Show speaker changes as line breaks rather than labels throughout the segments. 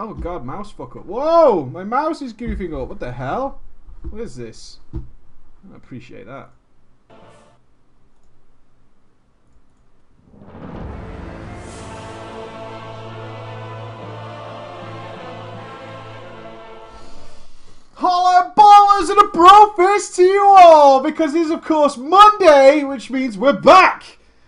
Oh god, mouse fuck up. Whoa! My mouse is goofing up. What the hell? What is this? I appreciate that. Hello, ballers and a bro fist to you all! Because it is, of course, Monday, which means we're back!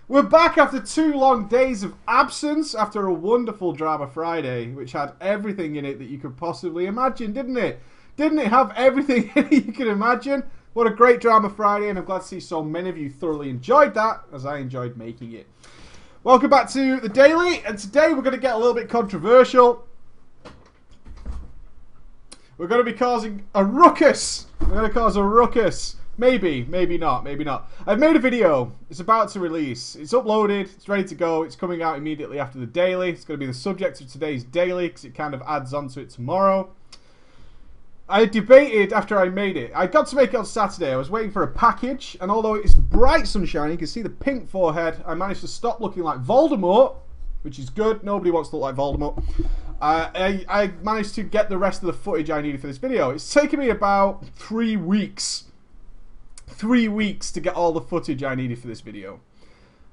We're back after 2 long days of absence, after a wonderful Drama Friday, which had everything in it that you could possibly imagine, didn't it? Didn't it have everything in it you could imagine? What a great Drama Friday, and I'm glad to see so many of you thoroughly enjoyed that, as I enjoyed making it. Welcome back to the Daily, and today we're going to get a little bit controversial. We're going to be causing a ruckus. We're going to cause a ruckus. Maybe, maybe not, maybe not. I've made a video. It's about to release. It's uploaded. It's ready to go. It's coming out immediately after the Daily. It's going to be the subject of today's Daily because it kind of adds on to it tomorrow. I debated after I made it. I got to make it on Saturday. I was waiting for a package, and although it's bright sunshine, you can see the pink forehead, I managed to stop looking like Voldemort, which is good. Nobody wants to look like Voldemort. I managed to get the rest of the footage I needed for this video. It's taken me about 3 weeks. 3 weeks to get all the footage I needed for this video.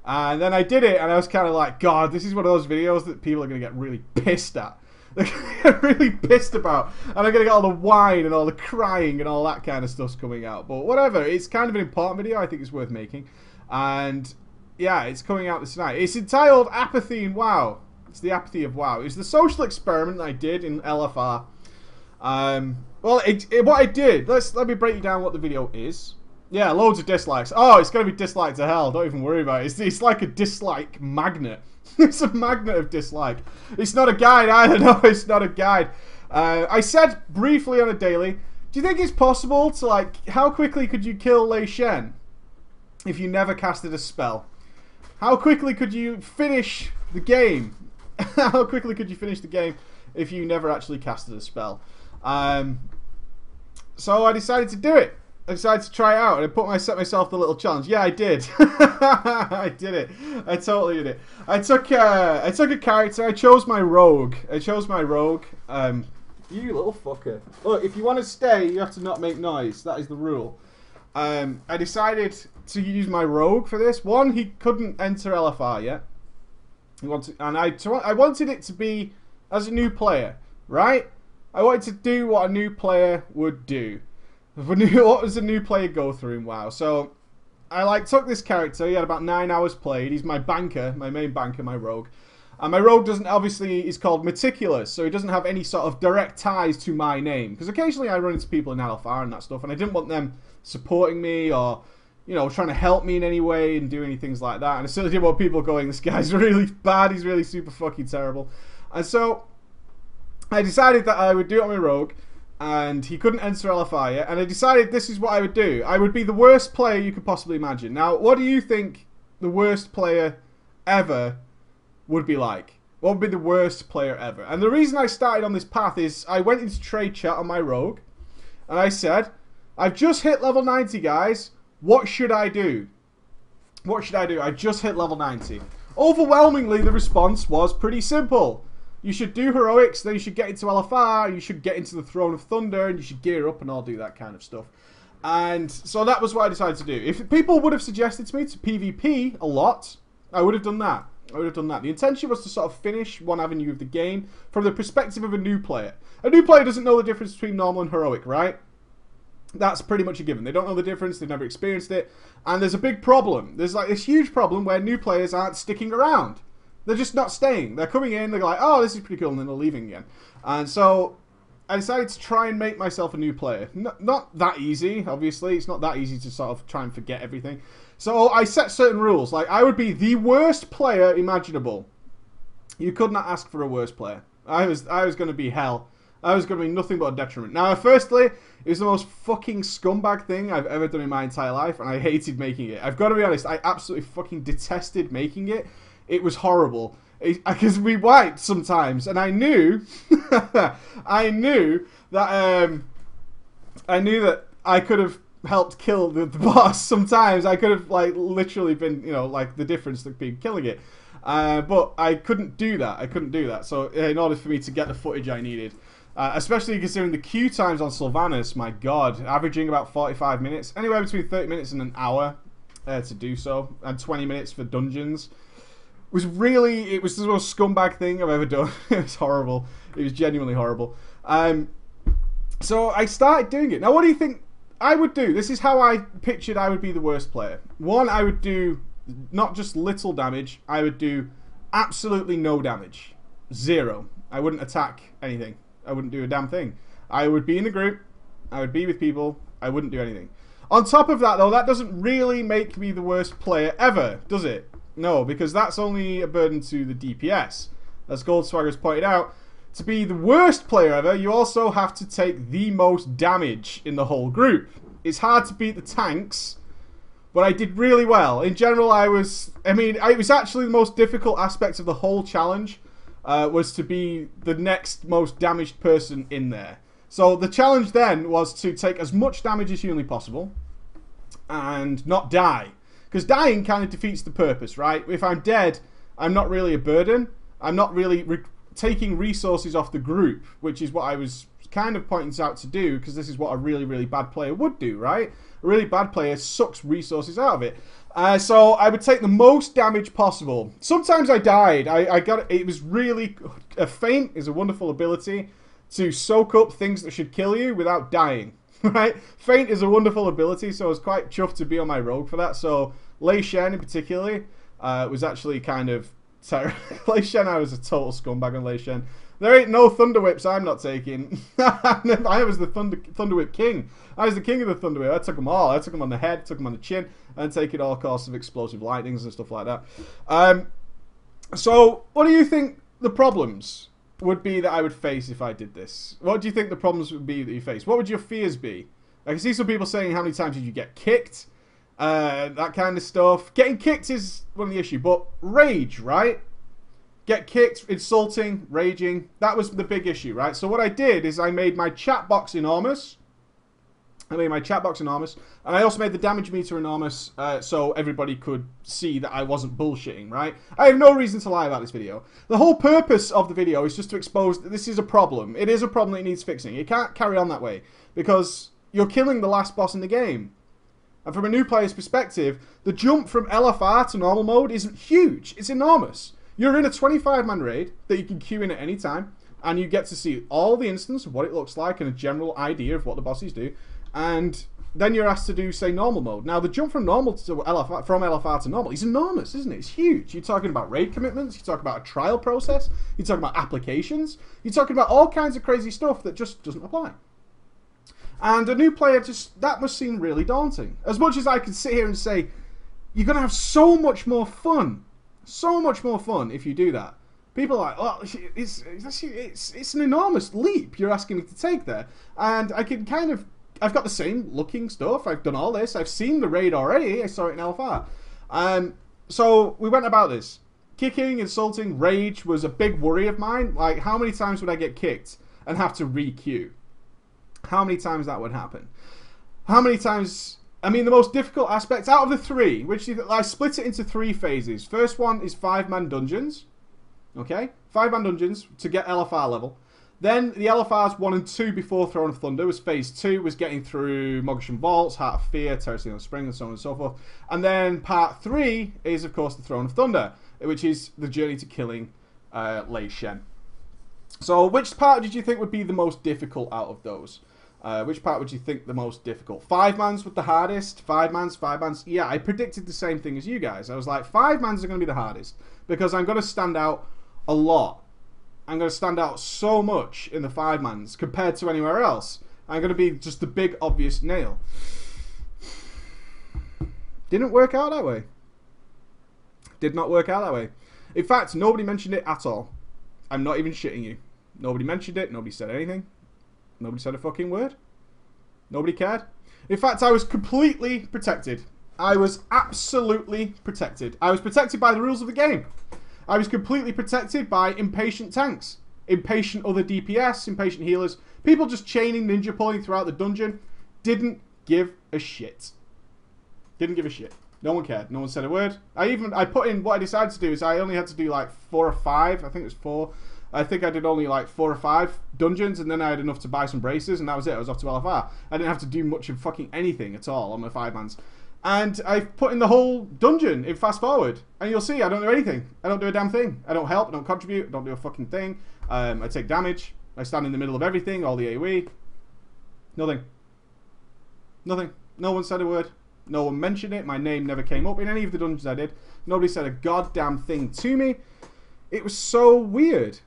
And then I did it, and I was kind of like, God, this is one of those videos that people are going to get really pissed at. They're going to get really pissed about. And I'm going to get all the whine and all the crying and all that kind of stuff's coming out. But whatever, it's kind of an important video. I think it's worth making. And yeah, it's coming out this night. It's entitled Apathy in WoW. It's the apathy of WoW. It's the social experiment that I did in LFR. Well, what I did, let me break you down what the video is. Yeah, loads of dislikes. Oh, it's going to be disliked to hell. Don't even worry about it. It's like a dislike magnet. It's a magnet of dislike. It's not a guide either. No, it's not a guide. I said briefly on a Daily, do you think it's possible to, like, how quickly could you kill Lei Shen if you never casted a spell? How quickly could you finish the game? How quickly could you finish the game if you never actually casted a spell? So I decided to do it. I decided to try it out, and I set myself the little challenge. Yeah, I did. I did it. I totally did it. I took a character. I chose my rogue. You little fucker. Look, if you want to stay, you have to not make noise. That is the rule. I decided to use my rogue for this. One, he couldn't enter LFR yet. I wanted it to be as a new player, right? I wanted to do what a new player would do. What does a new player go through in WoW? So I took this character. He had about 9 hours played. He's my banker, my main banker, my rogue. And my rogue is called Meticulous, so he doesn't have any sort of direct ties to my name. Because occasionally I run into people in LFR and that stuff, and I didn't want them supporting me or, you know, trying to help me in any way and do any things like that. And I certainly didn't want people going, this guy's really bad, he's really super fucking terrible. And so I decided that I would do it on my rogue, and he couldn't enter LFR yet, and I decided this is what I would do. I would be the worst player you could possibly imagine. Now, what do you think the worst player ever would be like? What would be the worst player ever? And the reason I started on this path is I went into trade chat on my rogue, and I said, I've just hit level 90, guys. What should I do? What should I do? I just hit level 90. Overwhelmingly, the response was pretty simple. You should do heroics, then you should get into LFR, you should get into the Throne of Thunder, and you should gear up and all do that kind of stuff. And so that was what I decided to do. If people would have suggested to me to PvP a lot, I would have done that. I would have done that. The intention was to sort of finish one avenue of the game from the perspective of a new player. A new player doesn't know the difference between normal and heroic, right? That's pretty much a given. They don't know the difference, they've never experienced it, and there's a big problem. There's like this huge problem where new players aren't sticking around. They're just not staying. They're coming in, they're like, oh, this is pretty cool, and then they're leaving again. And so I decided to try and make myself a new player. Not that easy, obviously. It's not that easy to sort of try and forget everything. So I set certain rules. Like, I would be the worst player imaginable. You could not ask for a worse player. I was going to be hell. I was going to be nothing but a detriment. Now, firstly, it was the most fucking scumbag thing I've ever done in my entire life, and I hated making it. I've got to be honest, I absolutely fucking detested making it. It was horrible. Because we wiped sometimes, and I knew, I knew that I could have helped kill the boss. Sometimes I could have like literally been, you know, like the difference that being killing it. But I couldn't do that. I couldn't do that. So in order for me to get the footage I needed, especially considering the queue times on Sylvanas, my God, averaging about 45 minutes, anywhere between 30 minutes and an hour to do so, and 20 minutes for dungeons. It was the most scumbag thing I've ever done. It was horrible. It was genuinely horrible. So I started doing it. Now, what do you think I would do? This is how I pictured I would be the worst player. One, I would do not just little damage. I would do absolutely no damage. 0. I wouldn't attack anything. I wouldn't do a damn thing. I would be in a group. I would be with people. I wouldn't do anything. On top of that, though, that doesn't really make me the worst player ever, does it? No, because that's only a burden to the DPS. As Goldswagger's pointed out, to be the worst player ever, you also have to take the most damage in the whole group. It's hard to beat the tanks, but I did really well. In general, it was actually the most difficult aspect of the whole challenge, was to be the next most damaged person in there. So the challenge then was to take as much damage as humanly possible and not die. Because dying kind of defeats the purpose, right? If I'm dead, I'm not really a burden. I'm not really taking resources off the group, which is what I was kind of pointing out to do, because this is what a really, really bad player would do, right? A really bad player sucks resources out of it. So I would take the most damage possible. Sometimes I died. It was really... A feint is a wonderful ability to soak up things that should kill you without dying. Right? Feint is a wonderful ability, so I was quite chuffed to be on my rogue for that. So Lei Shen in particular was actually kind of terrible. Lei Shen, I was a total scumbag on Lei Shen. There ain't no Thunder Whips I'm not taking. I was the Thunder Whip king. I was the king of the Thunder Whip. I took them all. I took them on the head, took them on the chin, and taking all sorts of explosive lightnings and stuff like that. So what do you think the problems would be that I would face if I did this? What do you think the problems would be that you face? What would your fears be? I can see some people saying, how many times did you get kicked? That kind of stuff. Getting kicked is one of the issue, but rage, right? Get kicked, insulting, raging. That was the big issue, right? So what I did is I made my chat box enormous. And I also made the damage meter enormous, so everybody could see that I wasn't bullshitting, right? I have no reason to lie about this video. The whole purpose of the video is just to expose that this is a problem. It is a problem that needs fixing. It can't carry on that way, because you're killing the last boss in the game. And from a new player's perspective, the jump from LFR to normal mode isn't huge. It's enormous. You're in a 25-man raid that you can queue in at any time, and you get to see all the instance of what it looks like and a general idea of what the bosses do. And then you're asked to do, say, normal mode. Now, the jump from normal to LFR, from LFR to normal is enormous, isn't it? It's huge. You're talking about raid commitments. You're talking about a trial process. You're talking about applications. You're talking about all kinds of crazy stuff that just doesn't apply. And a new player, that must seem really daunting. As much as I could sit here and say, you're going to have so much more fun. So much more fun if you do that. People are like, oh, it's an enormous leap you're asking me to take there. And I can kind of... I've got the same looking stuff. I've done all this. I've seen the raid already. I saw it in LFR. So we went about this. Kicking, insulting, rage was a big worry of mine. Like, how many times would I get kicked and have to re-queue? How many times that would happen? How many times... I mean, the most difficult aspects out of the three, which I split it into 3 phases. First one is 5-man dungeons. Okay? 5-man dungeons to get LFR level. Then the LFRs 1 and 2 before Throne of Thunder was phase 2, was getting through Mogasham Vaults, Heart of Fear, Terrace of Spring, and so on and so forth. And then part 3 is, of course, the Throne of Thunder, which is the journey to killing Lei Shen. So which part did you think would be the most difficult out of those? Which part would you think the most difficult? 5-mans with the hardest? 5-mans? Yeah, I predicted the same thing as you guys. I was like, 5-mans are going to be the hardest, because I'm going to stand out a lot. I'm going to stand out so much in the 5-mans compared to anywhere else. I'm going to be just the big, obvious nail. Didn't work out that way. Did not work out that way. In fact, nobody mentioned it at all. I'm not even shitting you. Nobody mentioned it. Nobody said anything. Nobody said a fucking word. Nobody cared. In fact, I was completely protected. I was absolutely protected. I was protected by the rules of the game. I was completely protected by impatient tanks, impatient other DPS, impatient healers, people just chaining ninja pulling throughout the dungeon. Didn't give a shit. Didn't give a shit. No one cared. No one said a word. I put in, what I decided to do is I only had to do like 4 or 5. I think it was 4. I think I did only like 4 or 5 dungeons, and then I had enough to buy some braces, and that was it. I was off to LFR. I didn't have to do much of fucking anything at all on my 5-mans. And I put in the whole dungeon in fast forward, and you'll see I don't do anything. I don't do a damn thing. I don't help. I don't contribute. I don't do a fucking thing. I take damage. I stand in the middle of everything, all the AoE. Nothing. Nothing. No one said a word. No one mentioned it. My name never came up in any of the dungeons I did. Nobody said a goddamn thing to me. It was so weird.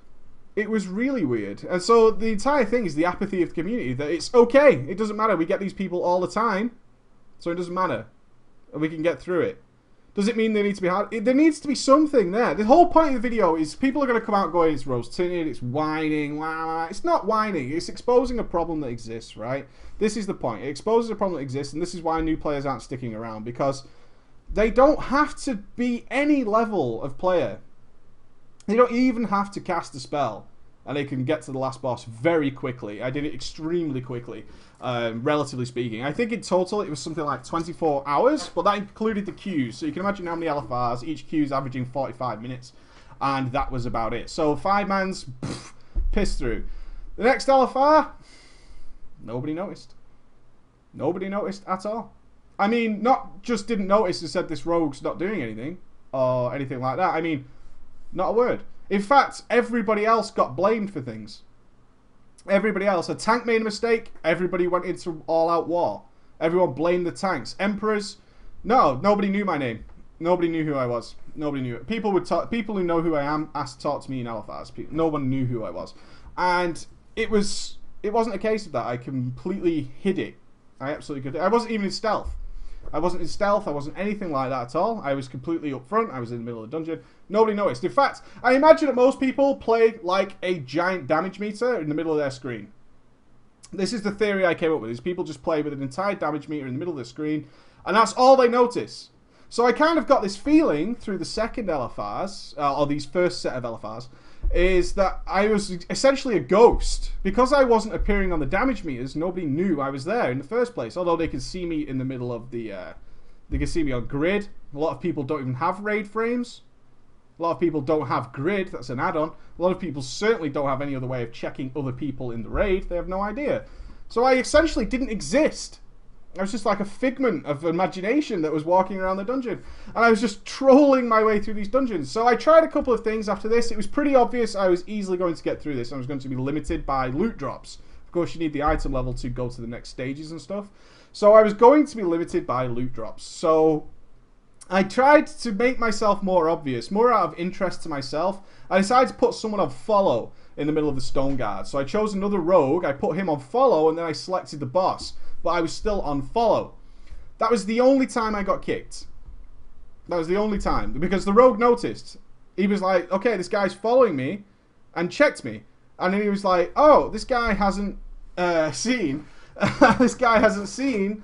It was really weird. And so the entire thing is the apathy of the community. That it's okay. It doesn't matter. We get these people all the time. So it doesn't matter. And we can get through it. Does it mean they need to be hard? There needs to be something there. The whole point of the video is people are going to come out going, it's rose-tinted, it's whining, wah. It's not whining. It's exposing a problem that exists, right? This is the point. It exposes a problem that exists, and this is why new players aren't sticking around, because they don't have to be any level of player. They don't even have to cast a spell, and they can get to the last boss very quickly. I did it extremely quickly, relatively speaking. I think in total it was something like 24 hours, but that included the queues. So you can imagine how many LFRs. Each queue's averaging 45 minutes, and that was about it. So 5-mans, pissed through. The next LFR, nobody noticed. Nobody noticed at all. I mean, not just didn't notice and said this rogue's not doing anything, or anything like that. I mean, not a word. In fact, everybody else got blamed for things. Everybody else. A tank made a mistake. Everybody went into all-out war. Everyone blamed the tanks. Emperors. No, nobody knew my name. Nobody knew who I was. Nobody knew it. People would talk. People who know who I am asked to talk to me in LFRs. No one knew who I was, and it wasn't a case of that. I completely hid it. I absolutely could. I wasn't even in stealth. I wasn't in stealth. I wasn't anything like that at all. I was completely up front. I was in the middle of the dungeon. Nobody noticed. In fact, I imagine that most people play like a giant damage meter in the middle of their screen. This is the theory I came up with. Is people just play with an entire damage meter in the middle of the screen, and that's all they notice. So I kind of got this feeling through the second LFRs, or these first set of LFRs, is that I was essentially a ghost. Because I wasn't appearing on the damage meters, nobody knew I was there in the first place. Although they could see me in the middle of the... they can see me on grid. A lot of people don't even have raid frames. A lot of people don't have grid. That's an add-on. A lot of people certainly don't have any other way of checking other people in the raid. They have no idea. So I essentially didn't exist. I was just like a figment of imagination that was walking around the dungeon. And I was just trolling my way through these dungeons. So I tried a couple of things after this. It was pretty obvious I was easily going to get through this. I was going to be limited by loot drops. Of course, you need the item level to go to the next stages and stuff. So I was going to be limited by loot drops. So I tried to make myself more obvious, more out of interest to myself. I decided to put someone on follow in the middle of the stone guard. So I chose another rogue. I put him on follow, and then I selected the boss. But I was still on follow. That was the only time I got kicked. That was the only time. Because the rogue noticed. He was like, okay, this guy's following me. And checked me. And then he was like, oh, this guy hasn't seen. This guy hasn't seen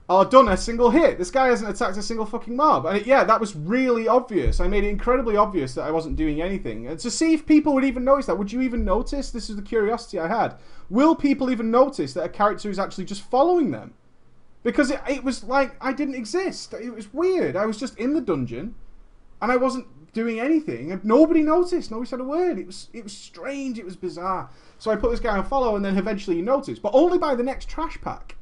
or done a single hit. This guy hasn't attacked a single fucking mob. And yeah, that was really obvious. I made it incredibly obvious that I wasn't doing anything. And to see if people would even notice that. Would you even notice? This is the curiosity I had. Will people even notice that a character is actually just following them? Because it was like I didn't exist. It was weird. I was just in the dungeon and I wasn't doing anything. And nobody noticed. Nobody said a word. It was strange. It was bizarre. So I put this guy on follow, and then eventually he noticed. But only by the next trash pack.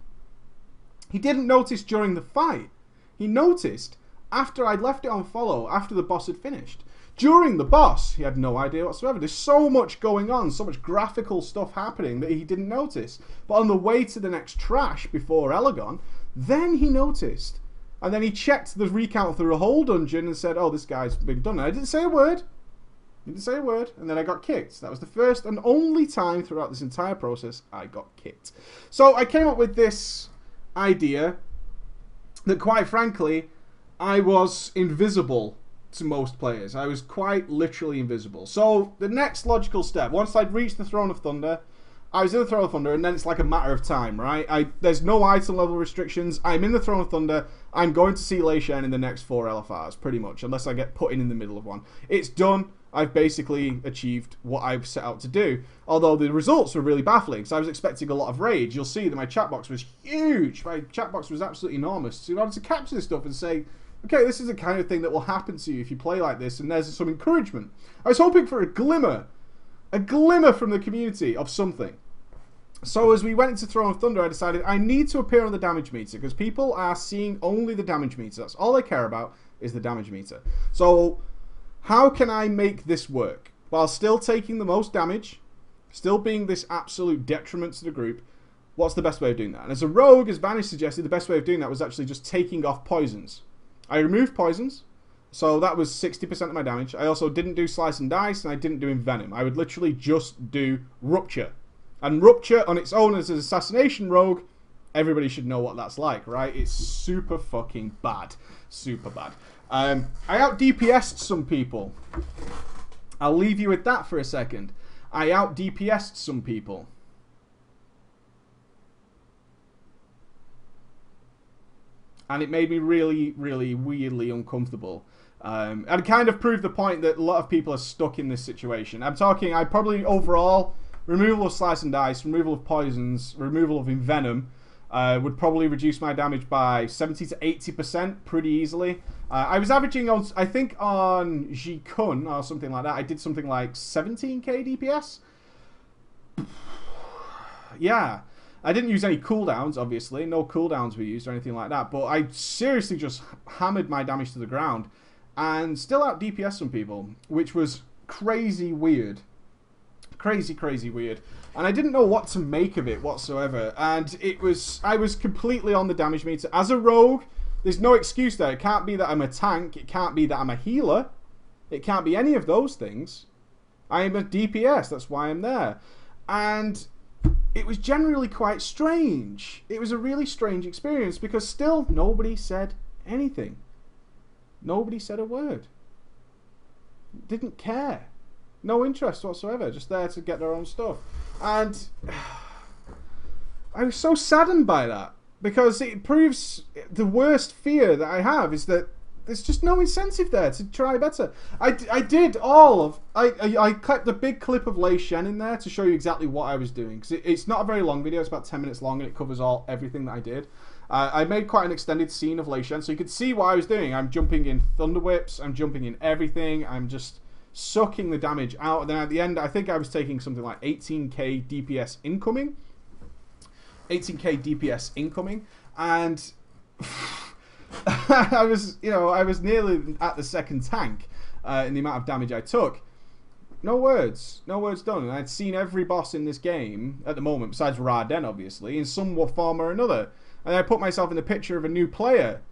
He didn't notice during the fight. He noticed after I'd left it on follow, after the boss had finished. During the boss, he had no idea whatsoever. There's so much going on, so much graphical stuff happening that he didn't notice. But on the way to the next trash before Elegon, then he noticed. And then he checked the recount through the whole dungeon and said, oh, this guy's been done. And I didn't say a word. He didn't say a word. And then I got kicked. That was the first and only time throughout this entire process I got kicked. So I came up with this idea that, quite frankly, I was invisible to most players. I was quite literally invisible. So the next logical step, once I'd reached the Throne of Thunder, I was in the Throne of Thunder, and then it's like a matter of time, right? There's no item level restrictions. I'm in the Throne of Thunder. I'm going to see Lei Shen in the next 4 LFRs, pretty much, unless I get put in the middle of one. It's done. I've basically achieved what I've set out to do. Although the results were really baffling, because I was expecting a lot of rage. You'll see that my chat box was huge. My chat box was absolutely enormous. So in order to capture this stuff and say, okay, this is the kind of thing that will happen to you if you play like this, and there's some encouragement. I was hoping for a glimmer from the community of something. So as we went into Throne of Thunder, I decided I need to appear on the damage meter, because people are seeing only the damage meter. That's all they care about, is the damage meter. So how can I make this work while still taking the most damage, still being this absolute detriment to the group? What's the best way of doing that? And as a rogue, as Vanish suggested, the best way of doing that was actually just taking off poisons. I removed poisons, so that was 60% of my damage. I also didn't do Slice and Dice, and I didn't do Envenom. I would literally just do Rupture. And Rupture on its own as an assassination rogue, everybody should know what that's like, right? It's super fucking bad. Super bad. I out DPS'd some people. I'll leave you with that for a second. I out DPS'd some people. And it made me really, really weirdly uncomfortable. And kind of proved the point that a lot of people are stuck in this situation. I'm talking, I probably overall, removal of Slice and Dice, removal of poisons, removal of Envenom would probably reduce my damage by 70 to 80% pretty easily. I was averaging on, I think on Ji Kun or something like that, I did something like 17k DPS. Yeah. I didn't use any cooldowns, obviously. No cooldowns were used or anything like that. But I seriously just hammered my damage to the ground. And still out DPS some people. Which was crazy weird. Crazy, crazy weird. And I didn't know what to make of it whatsoever. And I was completely on the damage meter. As a rogue, there's no excuse there. It can't be that I'm a tank. It can't be that I'm a healer. It can't be any of those things. I am a DPS. That's why I'm there. And it was generally quite strange. It was a really strange experience because still nobody said anything. Nobody said a word. Didn't care. No interest whatsoever. Just there to get their own stuff. And I was so saddened by that because it proves the worst fear that I have is that there's just no incentive there to try better. I did all of... I clipped a big clip of Lei Shen in there to show you exactly what I was doing. Because it's not a very long video. It's about 10 minutes long and it covers everything that I did. I made quite an extended scene of Lei Shen so you could see what I was doing. I'm jumping in Thunder Whips. I'm jumping in everything. I'm just sucking the damage out. And then at the end, I think I was taking something like 18k DPS incoming. 18k DPS incoming. And... I was nearly at the second tank in the amount of damage I took. No words done. And I'd seen every boss in this game at the moment, besides Raden, obviously, in some form or another. And I put myself in the picture of a new player,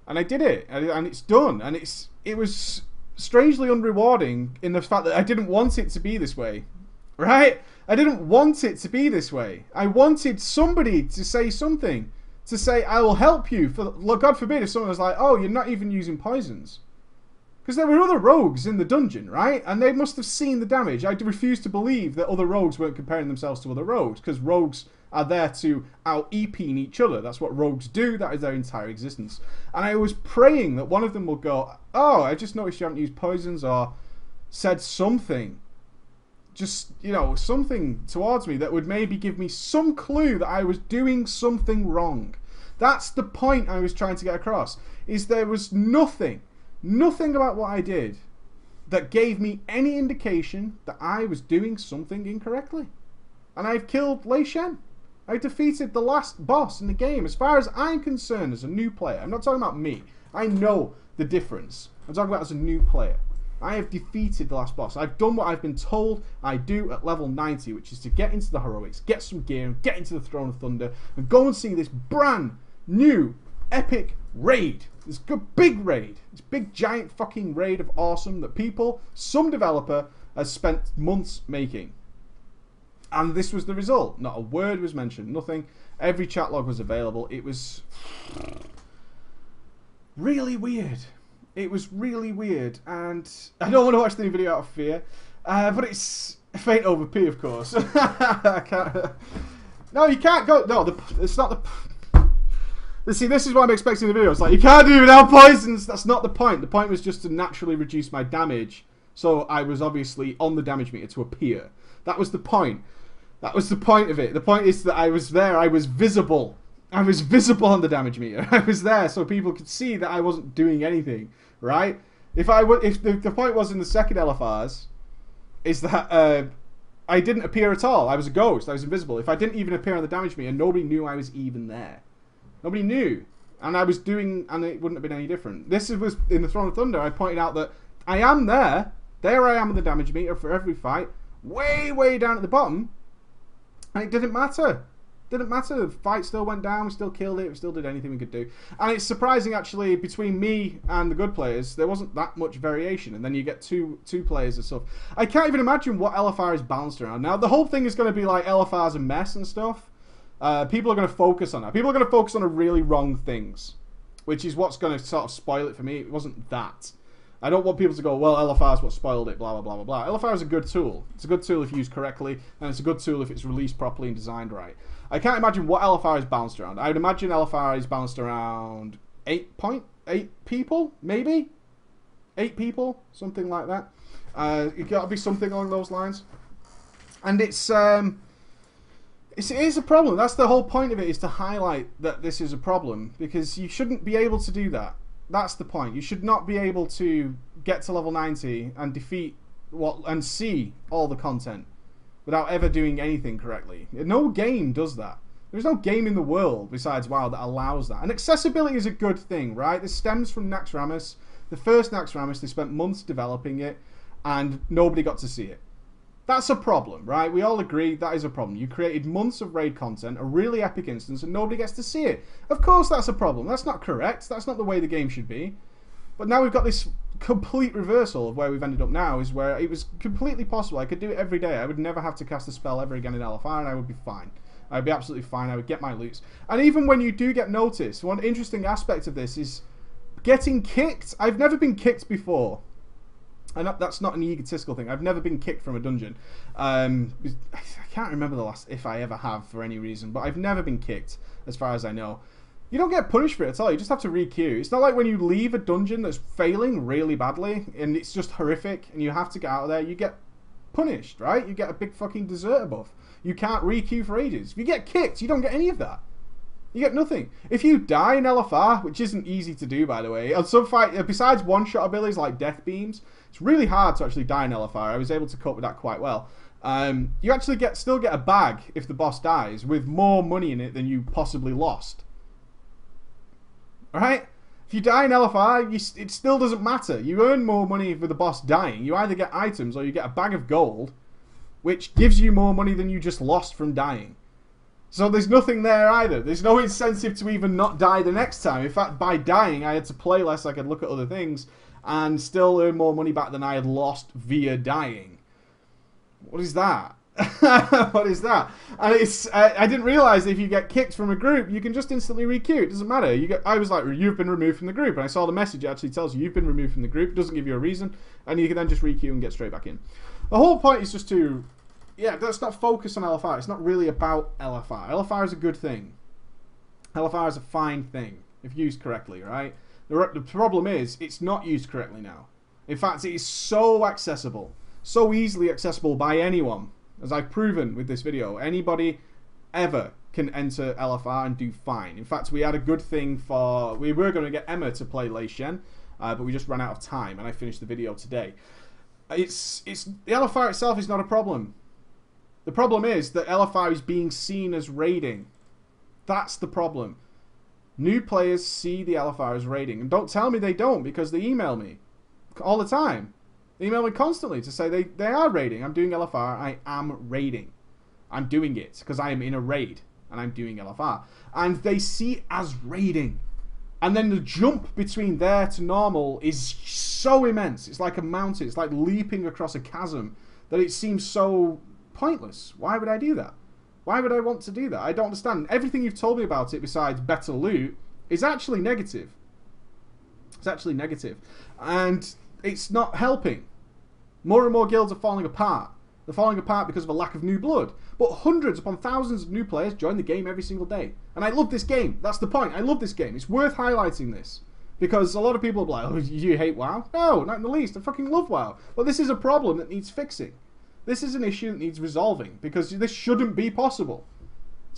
and I did it, and it's done. And it was strangely unrewarding in the fact that I didn't want it to be this way, right? I didn't want it to be this way. I wanted somebody to say something. To say, I will help you. God forbid if someone was like, oh, you're not even using poisons. Because there were other rogues in the dungeon, right? And they must have seen the damage. I refuse to believe that other rogues weren't comparing themselves to other rogues. Because rogues are there to out-EP-ing each other. That's what rogues do. That is their entire existence. And I was praying that one of them will go, oh, I just noticed you haven't used poisons, or said something. Just, something towards me that would maybe give me some clue that I was doing something wrong. That's the point I was trying to get across, is there was nothing about what I did that gave me any indication that I was doing something incorrectly. And I've killed Lei Shen. I defeated the last boss in the game. As far as I'm concerned as a new player, I'm not talking about me. I know the difference. I'm talking about as a new player. I have defeated the last boss. I've done what I've been told I do at level 90, which is to get into the heroics, get some gear, and get into the Throne of Thunder, and go and see this brand new epic raid. This good big raid. This big giant fucking raid of awesome that some developer has spent months making. And this was the result. Not a word was mentioned, nothing. Every chat log was available. It was really weird. It was really weird, and I don't want to watch the video out of fear, but it's faint over P, of course. I can't. No, you can't go. No, it's not the. See, this is what I'm expecting in the video. It's like, you can't do it without poisons. That's not the point. The point was just to naturally reduce my damage, so I was obviously on the damage meter to appear. That was the point. That was the point of it. The point is that I was there. I was visible. I was visible on the damage meter. I was there so people could see that I wasn't doing anything, right? If the point was in the second LFRs is that I didn't appear at all. I was a ghost. I was invisible. If I didn't even appear on the damage meter, nobody knew I was even there. Nobody knew. And I was doing, and it wouldn't have been any different. This was in the Throne of Thunder. I pointed out that I am there. There I am on the damage meter for every fight. Way, way down at the bottom. And it didn't matter. Didn't matter. The fight still went down. We still killed it. We still did anything we could do. And it's surprising, actually, between me and the good players, there wasn't that much variation. And then you get two players and stuff. I can't even imagine what LFR is balanced around. Now, the whole thing is going to be like LFR's a mess and stuff. People are going to focus on that. People are going to focus on the really wrong things, which is what's going to sort of spoil it for me. It wasn't that. I don't want people to go, well, LFR is what spoiled it, blah, blah, blah, blah, blah. LFR is a good tool. It's a good tool if used correctly, and it's a good tool if it's released properly and designed right. I can't imagine what LFR is balanced around. I would imagine LFR is balanced around 8 people, maybe? 8 people, something like that. It got to be something along those lines. And it is a problem. That's the whole point of it, is to highlight that this is a problem, because you shouldn't be able to do that. That's the point. You should not be able to get to level 90 and defeat and see all the content without ever doing anything correctly. No game does that. There's no game in the world besides WoW that allows that. And accessibility is a good thing, right? This stems from Naxxramas. The first Naxxramas, they spent months developing it and nobody got to see it. That's a problem, right? We all agree that is a problem. You created months of raid content, a really epic instance, and nobody gets to see it. Of course that's a problem. That's not correct. That's not the way the game should be. But now we've got this complete reversal of where we've ended up now, is where it was completely possible. I could do it every day. I would never have to cast a spell ever again in LFR, and I would be fine. I'd be absolutely fine. I would get my loots. And even when you do get noticed, one interesting aspect of this is getting kicked. I've never been kicked before. And that's not an egotistical thing. I've never been kicked from a dungeon. I can't remember the last, if I ever have for any reason, but I've never been kicked, as far as I know. You don't get punished for it at all. You just have to re-queue. It's not like when you leave a dungeon that's failing really badly, and it's just horrific, and you have to get out of there, you get punished, right? You get a big fucking deserter buff. You can't re-queue for ages. If you get kicked, you don't get any of that. You get nothing. If you die in LFR, which isn't easy to do, by the way, on some fight, besides one-shot abilities like death beams, it's really hard to actually die in LFR. I was able to cope with that quite well. You actually still get a bag if the boss dies, with more money in it than you possibly lost. Alright? If you die in LFR, it still doesn't matter. You earn more money for the boss dying. You either get items or you get a bag of gold, which gives you more money than you just lost from dying. So there's nothing there either. There's no incentive to even not die the next time. In fact, by dying, I had to play less, I could look at other things, and still earn more money back than I had lost via dying. What is that? What is that? And I didn't realise that if you get kicked from a group, you can just instantly re-queue. It doesn't matter. I was like, you've been removed from the group. And I saw the message. It actually tells you you've been removed from the group. It doesn't give you a reason. And you can then just re-queue and get straight back in. The whole point is just to... yeah, let's not focus on LFR. It's not really about LFR. LFR is a good thing. LFR is a fine thing, if used correctly, right? The problem is, it's not used correctly now. In fact, it is so accessible, so easily accessible by anyone, as I've proven with this video. Anybody ever can enter LFR and do fine. In fact, we had a good thing for... we were going to get Emma to play Lei Shen, but we just ran out of time, and I finished the video today. The LFR itself is not a problem. The problem is that LFR is being seen as raiding. That's the problem. New players see the LFR as raiding. And don't tell me they don't, because they email me all the time. They email me constantly to say they are raiding. I'm doing LFR. I am raiding. I'm doing it because I am in a raid and I'm doing LFR. And they see it as raiding. And then the jump between there to normal is so immense. It's like a mountain. It's like leaping across a chasm that it seems so... pointless. Why would I do that? Why would I want to do that? I don't understand. Everything you've told me about it besides better loot is actually negative. It's actually negative. And it's not helping. More and more guilds are falling apart. They're falling apart because of a lack of new blood. But hundreds upon thousands of new players join the game every single day. And I love this game. That's the point. I love this game. It's worth highlighting this. Because a lot of people are like, oh, you hate WoW? No, not in the least. I fucking love WoW. But this is a problem that needs fixing. This is an issue that needs resolving, because this shouldn't be possible.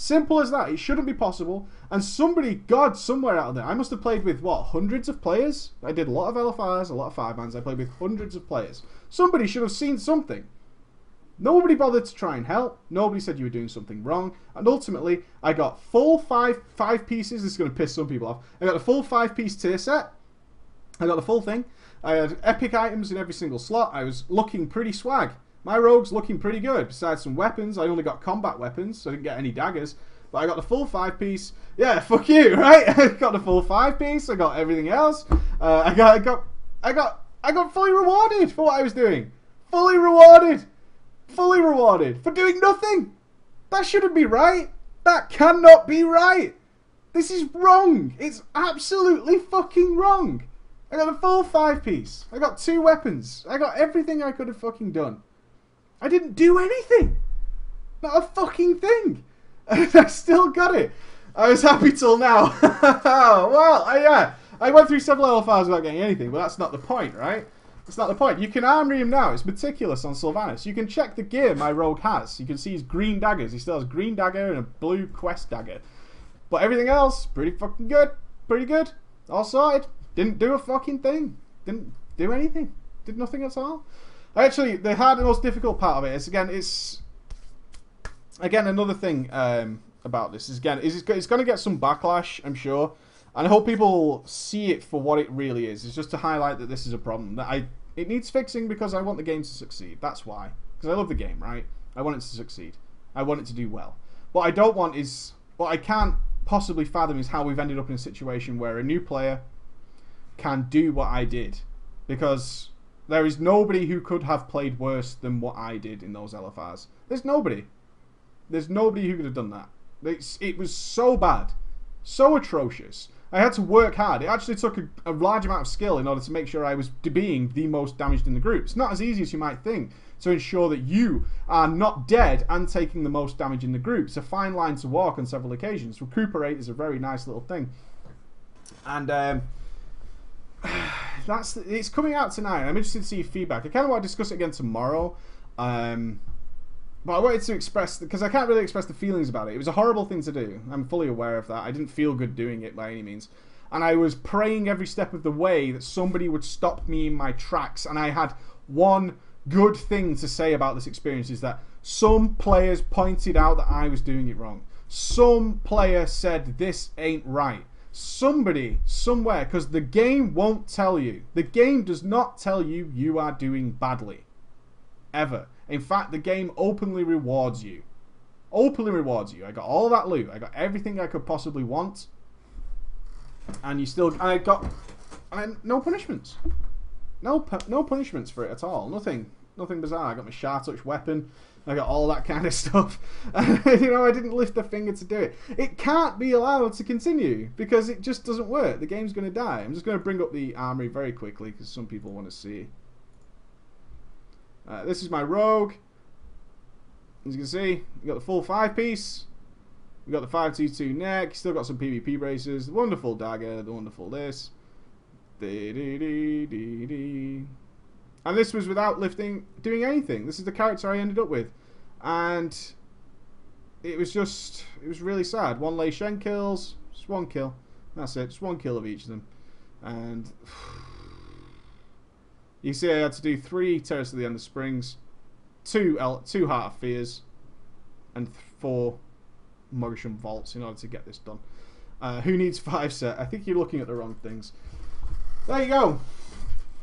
Simple as that. It shouldn't be possible. And somebody, God, somewhere out there, I must have played with, what, hundreds of players? I did a lot of LFRs, a lot of 5-mans. I played with hundreds of players. Somebody should have seen something. Nobody bothered to try and help. Nobody said you were doing something wrong. And ultimately, I got full five pieces. This is going to piss some people off. I got a full 5-piece tier set. I got the full thing. I had epic items in every single slot. I was looking pretty swag. My rogue's looking pretty good. Besides some weapons, I only got combat weapons, so I didn't get any daggers. But I got the full 5-piece. Yeah, fuck you, right? I got the full 5-piece. I got everything else. I got fully rewarded for what I was doing. Fully rewarded. Fully rewarded for doing nothing. That shouldn't be right. That cannot be right. This is wrong. It's absolutely fucking wrong. I got the full 5-piece. I got 2 weapons. I got everything I could have fucking done. I didn't do anything. Not a fucking thing. And I still got it. I was happy till now. Well, I went through several LFRs without getting anything, but that's not the point, right? That's not the point. You can armory him now. It's meticulous on Sylvanas. You can check the gear my rogue has. You can see his green daggers. He still has a green dagger and a blue quest dagger. But everything else, pretty fucking good. Pretty good. All sorted. Didn't do a fucking thing. Didn't do anything. Did nothing at all. Actually, the most difficult part of it is, again, another thing about this is, it's going to get some backlash, I'm sure. And I hope people see it for what it really is. It's just to highlight that this is a problem. That it needs fixing because I want the game to succeed. That's why. Because I love the game, right? I want it to succeed. I want it to do well. What I don't want is... What I can't possibly fathom is how we've ended up in a situation where a new player can do what I did. Because there is nobody who could have played worse than what I did in those LFRs. There's nobody. There's nobody who could have done that. It was so bad. So atrocious. I had to work hard. It actually took a large amount of skill in order to make sure I was being the most damaged in the group. It's not as easy as you might think to ensure that you are not dead and taking the most damage in the group. It's a fine line to walk on several occasions. Recuperate is a very nice little thing. And it's coming out tonight. I'm interested to see your feedback. I kind of want to discuss it again tomorrow. But I wanted to express, because I can't really express the feelings about it. It was a horrible thing to do. I'm fully aware of that. I didn't feel good doing it by any means. And I was praying every step of the way that somebody would stop me in my tracks. And I had one good thing to say about this experience, is that some players pointed out that I was doing it wrong. Some player said this ain't right. Somebody, somewhere, because the game won't tell you. The game does not tell you you are doing badly. Ever. In fact, the game openly rewards you. Openly rewards you. I got all that loot. I got everything I could possibly want. And you still... And I got... no punishments. No punishments for it at all. Nothing bizarre. I got my Sharp-Touch weapon. I got all that kind of stuff. You know, I didn't lift a finger to do it. It can't be allowed to continue because it just doesn't work. The game's going to die. I'm just going to bring up the armory very quickly because some people want to see. This is my rogue. As you can see, we got the full 5-piece. We got the 522 neck. Still got some PvP braces. The wonderful dagger. The wonderful this. And this was without doing anything. This is the character I ended up with. And it was really sad. 1 Lei Shen kills. Just 1 kill. That's it. Just 1 kill of each of them. And... you see I had to do 3 Terrace of the Ender Springs, 2 Heart of Fears, and 4 Morisham Vaults in order to get this done. Who needs 5 set? I think you're looking at the wrong things. There you go.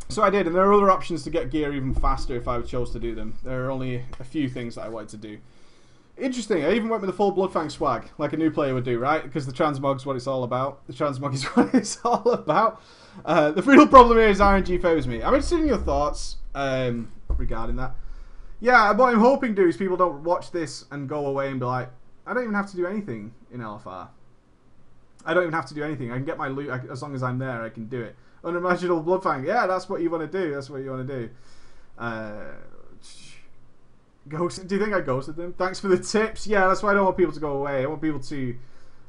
So I did, and there are other options to get gear even faster if I chose to do them. There are only a few things that I wanted to do. Interesting, I even went with the full Bloodfang swag, like a new player would do, right? Because the transmog's what it's all about. The transmog is what it's all about. The real problem here is RNG favours me. I'm interested in your thoughts regarding that. Yeah, what I'm hoping to do is people don't watch this and go away and be like, I don't even have to do anything in LFR. I don't even have to do anything. I can get my loot, as long as I'm there, I can do it. Unimaginable Bloodfang, yeah, that's what you want to do. That's what you want to do. Do you think I ghosted them? Thanks for the tips. Yeah, that's why I don't want people to go away. I want people to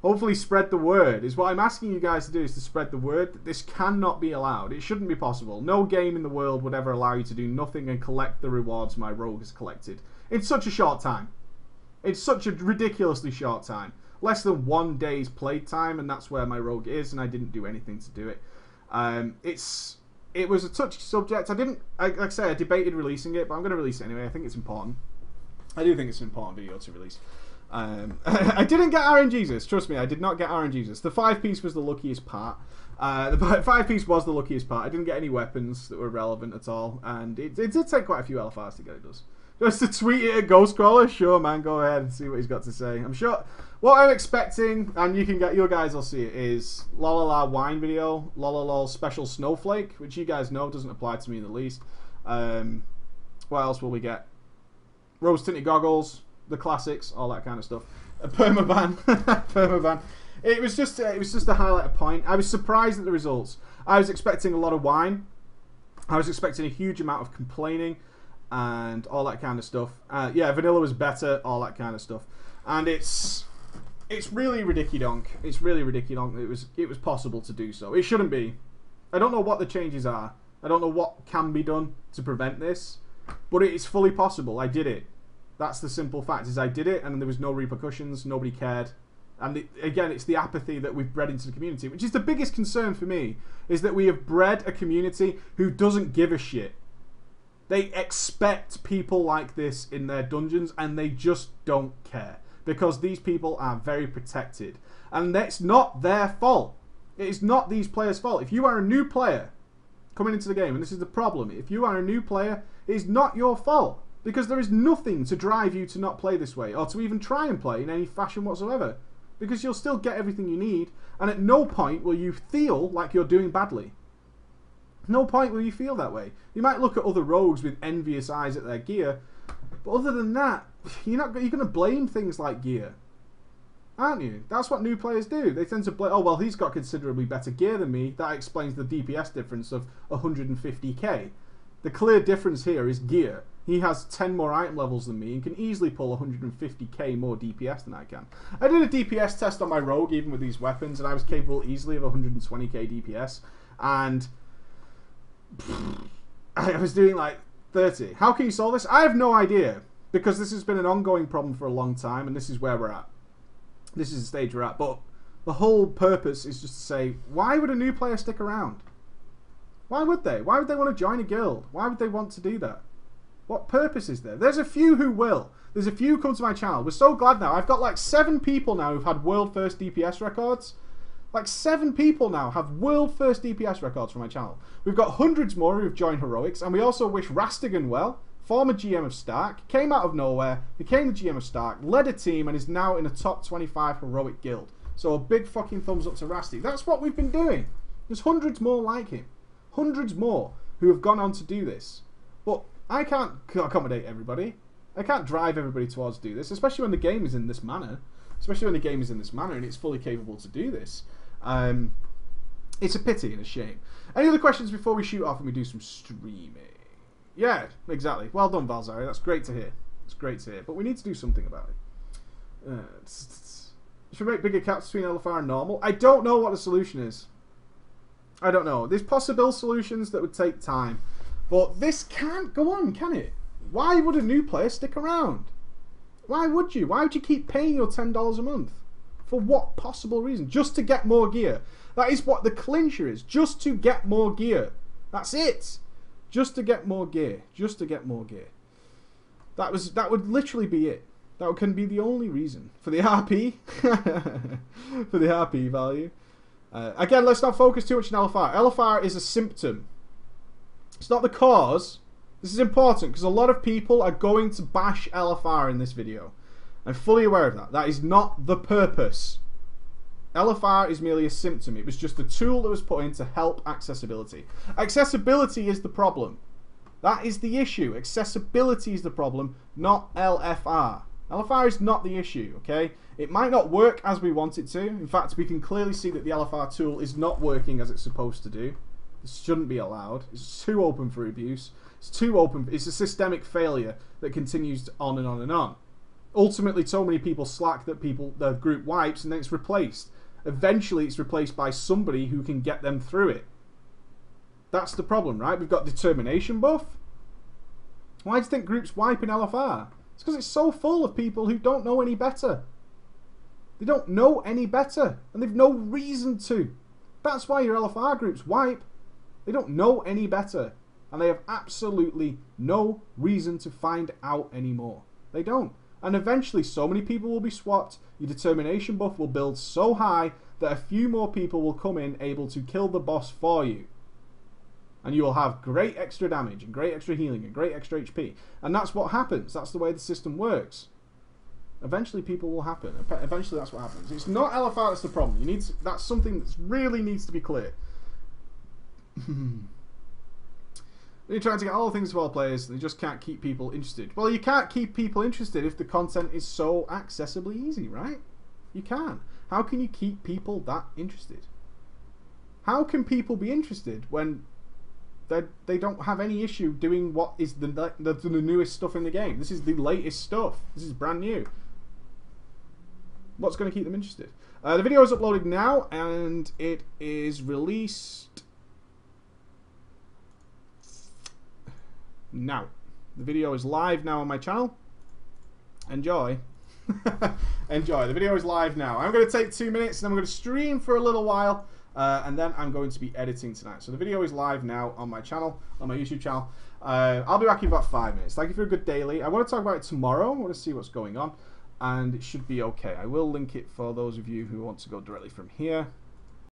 hopefully spread the word. Is what I'm asking you guys to do, is to spread the word that this cannot be allowed. It shouldn't be possible. No game in the world would ever allow you to do nothing and collect the rewards my rogue has collected in such a short time. It's such a ridiculously short time. Less than 1 day's play time, and that's where my rogue is, and I didn't do anything to do it. It was a touchy subject. Like I say, I debated releasing it, but I'm going to release it anyway. I think it's important. I do think it's an important video to release. I didn't get RNGesus. Trust me, I did not get RNGesus. The 5-piece was the luckiest part. The 5-piece was the luckiest part. I didn't get any weapons that were relevant at all, and it did take quite a few LFRs to get it. Does. Just to tweet it at Ghostcrawler? Sure, man, go ahead and see what he's got to say. I'm sure what I'm expecting, and you can get, your guys will see it, is Lolala wine video, Lolalol special snowflake, which you guys know doesn't apply to me in the least. What else will we get? Rose tinted goggles, the classics, all that kind of stuff. A permaban, permaban. It was just to highlight a point. I was surprised at the results. I was expecting a lot of wine. I was expecting a huge amount of complaining and all that kind of stuff. Yeah, vanilla was better, all that kind of stuff. And it's really ridiculous. It's really ridiculous. It was possible to do so. It shouldn't be. I don't know what the changes are. I don't know what can be done to prevent this, but it is fully possible. I did it. That's the simple fact, is I did it, and there was no repercussions. Nobody cared. And again, it's the apathy that we've bred into the community, which is the biggest concern for me, is that we have bred a community who doesn't give a shit. They expect people like this in their dungeons, and they just don't care. Because these people are very protected. And that's not their fault. It is not these players' fault. If you are a new player coming into the game, and this is the problem, if you are a new player, it is not your fault. Because there is nothing to drive you to not play this way, or to even try and play in any fashion whatsoever. Because you'll still get everything you need, and at no point will you feel like you're doing badly. No point will you feel that way. You might look at other rogues with envious eyes at their gear, but other than that, you're going to blame things like gear, aren't you? That's what new players do. They tend to blame, oh well, he's got considerably better gear than me. That explains the DPS difference of 150k. The clear difference here is gear. He has 10 more item levels than me and can easily pull 150k more DPS than I can. I did a DPS test on my rogue even with these weapons, and I was capable easily of 120k DPS, and I was doing like 30. How can you solve this? I have no idea, because this has been an ongoing problem for a long time, and this is where we're at. This is the stage we're at. But the whole purpose is just to say, why would a new player stick around? Why would they? Why would they want to join a guild? Why would they want to do that? What purpose is there? There's a few who will. There's a few who come to my channel. We're so glad now. I've got like 7 people now who've had world first DPS records. Like 7 people now have world first DPS records for my channel. We've got hundreds more who've joined Heroics, and we also wish Rastigan well, former GM of Stark, came out of nowhere, became the GM of Stark, led a team, and is now in a top 25 Heroic guild. So a big fucking thumbs up to Rasty. That's what we've been doing. There's hundreds more like him. Hundreds more who have gone on to do this. But I can't accommodate everybody. I can't drive everybody towards do this, especially when the game is in this manner. Especially when the game is in this manner and it's fully capable to do this. It's a pity and a shame. Any other questions before we shoot off and we do some streaming? Yeah, exactly. Well done, Valzari. That's great to hear. It's great to hear. But we need to do something about it. Should we make bigger caps between LFR and normal? I don't know what the solution is. I don't know. There's possible solutions that would take time. But this can't go on, can it? Why would a new player stick around? Why would you? Why would you keep paying your $10 a month? For what possible reason? Just to get more gear. That is what the clincher is. Just to get more gear. That's it. Just to get more gear. Just to get more gear. That would literally be it. That can be the only reason. For the RP. For the RP value. Again, let's not focus too much on LFR. LFR is a symptom. It's not the cause. This is important because a lot of people are going to bash LFR in this video. I'm fully aware of that. That is not the purpose. LFR is merely a symptom. It was just a tool that was put in to help accessibility. Accessibility is the problem. That is the issue. Accessibility is the problem, not LFR. LFR is not the issue, okay? It might not work as we want it to. In fact, we can clearly see that the LFR tool is not working as it's supposed to do. This shouldn't be allowed. It's too open for abuse. It's too open. It's a systemic failure that continues on and on and on. Ultimately, so many people slack that the group wipes and then it's replaced. Eventually, it's replaced by somebody who can get them through it. That's the problem, right? We've got determination buff. Why do you think groups wipe in LFR? It's because it's so full of people who don't know any better. They don't know any better, and they've no reason to. That's why your LFR groups wipe. They don't know any better, and they have absolutely no reason to find out anymore. They don't. And eventually so many people will be swapped, your determination buff will build so high that a few more people will come in able to kill the boss for you. And you will have great extra damage, and great extra healing, and great extra HP. And that's what happens. That's the way the system works. Eventually people will happen. Eventually that's what happens. It's not LFR that's the problem. That's something that really needs to be clear. You're trying to get all things to all players, and you just can't keep people interested. Well, you can't keep people interested if the content is so accessibly easy, right? You can't. How can you keep people that interested? How can people be interested when they don't have any issue doing what is the newest stuff in the game? This is the latest stuff. This is brand new. What's going to keep them interested? The video is uploaded now, and it is released now. The video is live now on my channel. Enjoy. Enjoy. The video is live now. I'm going to take 2 minutes, and I'm going to stream for a little while, and then I'm going to be editing tonight. So the video is live now on my channel, on my YouTube channel. I'll be back in about 5 minutes. Thank you for a good daily. I want to talk about it tomorrow. I want to see what's going on, and it should be okay. I will link it for those of you who want to go directly from here.